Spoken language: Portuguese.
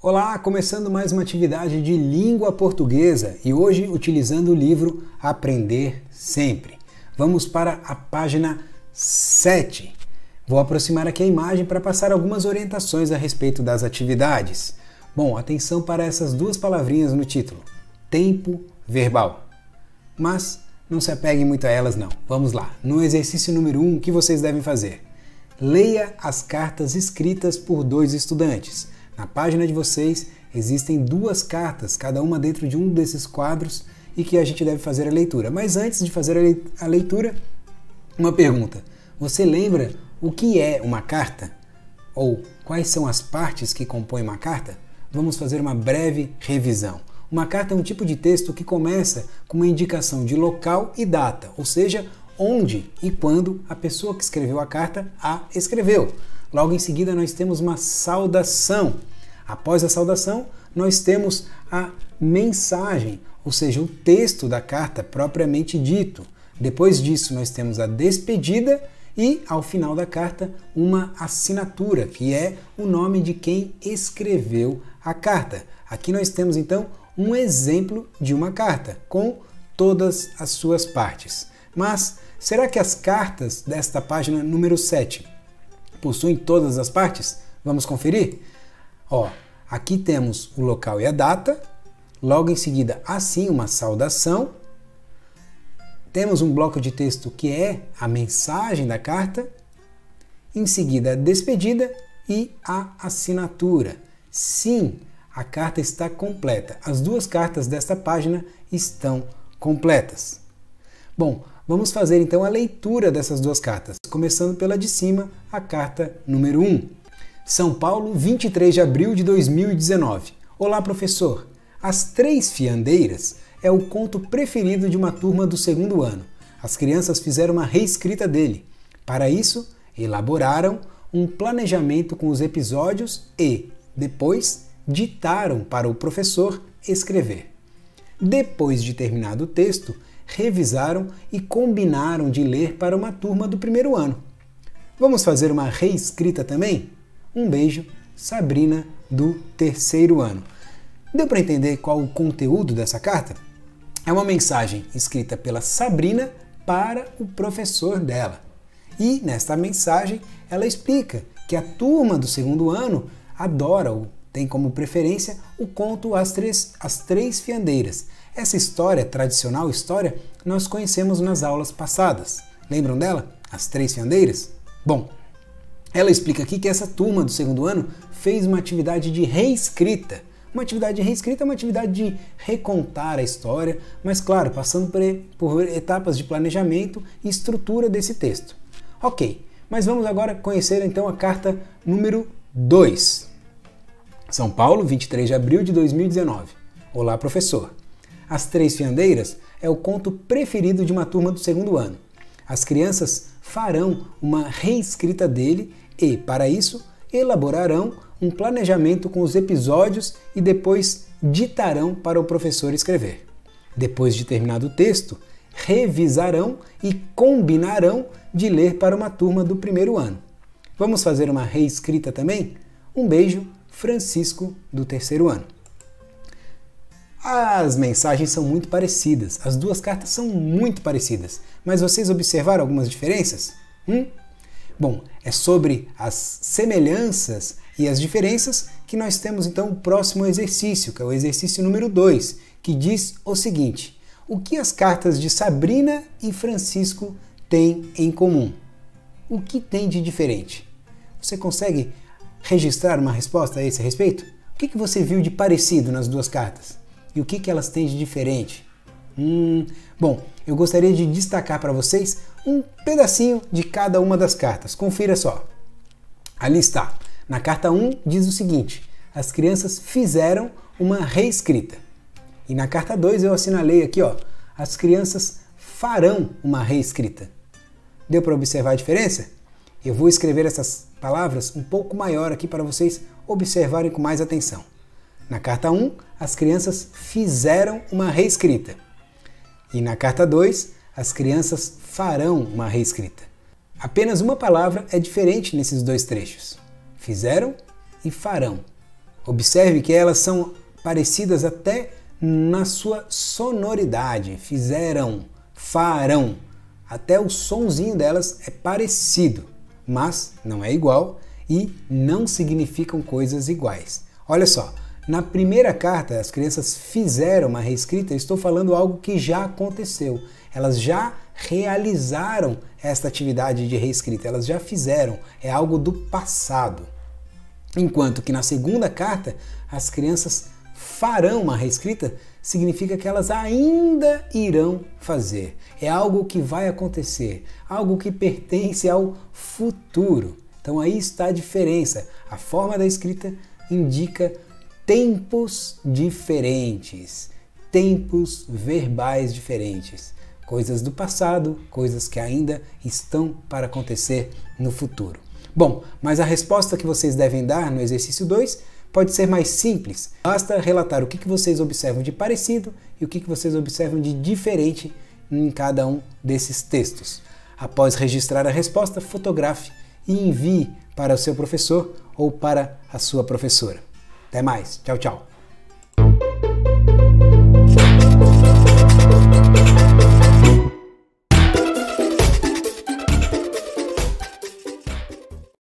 Olá, começando mais uma atividade de língua portuguesa e hoje utilizando o livro Aprender Sempre. Vamos para a página 7. Vou aproximar aqui a imagem para passar algumas orientações a respeito das atividades. Bom, atenção para essas duas palavrinhas no título, tempo verbal. Mas não se apeguem muito a elas não. Vamos lá, no exercício número 1, o que vocês devem fazer? Leia as cartas escritas por dois estudantes. Na página de vocês existem duas cartas, cada uma dentro de um desses quadros e que a gente deve fazer a leitura. Mas antes de fazer a leitura, uma pergunta. Você lembra o que é uma carta? Ou quais são as partes que compõem uma carta? Vamos fazer uma breve revisão. Uma carta é um tipo de texto que começa com uma indicação de local e data, ou seja, onde e quando a pessoa que escreveu a carta a escreveu. Logo em seguida nós temos uma saudação. Após a saudação, nós temos a mensagem, ou seja, o texto da carta propriamente dito. Depois disso nós temos a despedida e, ao final da carta, uma assinatura, que é o nome de quem escreveu a carta. Aqui nós temos então um exemplo de uma carta, com todas as suas partes. Mas será que as cartas desta página número 7 possuem todas as partes? Vamos conferir? Aqui temos o local e a data, logo em seguida, assim, uma saudação. Temos um bloco de texto que é a mensagem da carta, em seguida a despedida e a assinatura. Sim, a carta está completa. As duas cartas desta página estão completas. Bom, vamos fazer então a leitura dessas duas cartas, começando pela de cima, a carta número 1. São Paulo, 23 de abril de 2019. Olá, professor! As Três Fiandeiras é o conto preferido de uma turma do segundo ano. As crianças fizeram uma reescrita dele. Para isso, elaboraram um planejamento com os episódios e, depois, ditaram para o professor escrever. Depois de terminado o texto, revisaram e combinaram de ler para uma turma do primeiro ano. Vamos fazer uma reescrita também? Um beijo, Sabrina, do terceiro ano. Deu para entender qual o conteúdo dessa carta? É uma mensagem escrita pela Sabrina para o professor dela. E nesta mensagem ela explica que a turma do segundo ano adora ou tem como preferência o conto As Três Fiandeiras. Essa história, tradicional história, nós conhecemos nas aulas passadas. Lembram dela? As Três Fiandeiras? Bom, ela explica aqui que essa turma do segundo ano fez uma atividade de reescrita. Uma atividade de reescrita é uma atividade de recontar a história, mas claro, passando por etapas de planejamento e estrutura desse texto. Ok, mas vamos agora conhecer então a carta número 2. São Paulo, 23 de abril de 2019. Olá, professor! As Três Fiandeiras é o conto preferido de uma turma do segundo ano. As crianças farão uma reescrita dele e, para isso, elaborarão um planejamento com os episódios e depois ditarão para o professor escrever. Depois de terminado o texto, revisarão e combinarão de ler para uma turma do primeiro ano. Vamos fazer uma reescrita também? Um beijo, Francisco, do terceiro ano. As mensagens são muito parecidas, as duas cartas são muito parecidas, mas vocês observaram algumas diferenças? Bom, é sobre as semelhanças e as diferenças que nós temos então o próximo exercício, que é o exercício número 2, que diz o seguinte: o que as cartas de Sabrina e Francisco têm em comum? O que tem de diferente? Você consegue registrar uma resposta a esse respeito? O que você viu de parecido nas duas cartas? E o que elas têm de diferente? Bom, eu gostaria de destacar para vocês um pedacinho de cada uma das cartas. Confira só. Ali está. Na carta 1 diz o seguinte: as crianças fizeram uma reescrita. E na carta 2 eu assinalei aqui, as crianças farão uma reescrita. Deu para observar a diferença? Eu vou escrever essas palavras um pouco maior aqui para vocês observarem com mais atenção. Na carta 1, as crianças fizeram uma reescrita. E na carta 2, as crianças farão uma reescrita. Apenas uma palavra é diferente nesses dois trechos. Fizeram e farão. Observe que elas são parecidas até na sua sonoridade. Fizeram, farão. Até o sonzinho delas é parecido, mas não é igual e não significam coisas iguais. Olha só, na primeira carta as crianças fizeram uma reescrita, eu estou falando algo que já aconteceu. Elas já realizaram esta atividade de reescrita, elas já fizeram, é algo do passado. Enquanto que na segunda carta as crianças farão uma reescrita, significa que elas ainda irão fazer. É algo que vai acontecer, algo que pertence ao futuro. Então aí está a diferença. A forma da escrita indica tempos diferentes, tempos verbais diferentes. Coisas do passado, coisas que ainda estão para acontecer no futuro. Bom, mas a resposta que vocês devem dar no exercício 2 pode ser mais simples. Basta relatar o que vocês observam de parecido e o que vocês observam de diferente em cada um desses textos. Após registrar a resposta, fotografe e envie para o seu professor ou para a sua professora. Até mais. Tchau, tchau.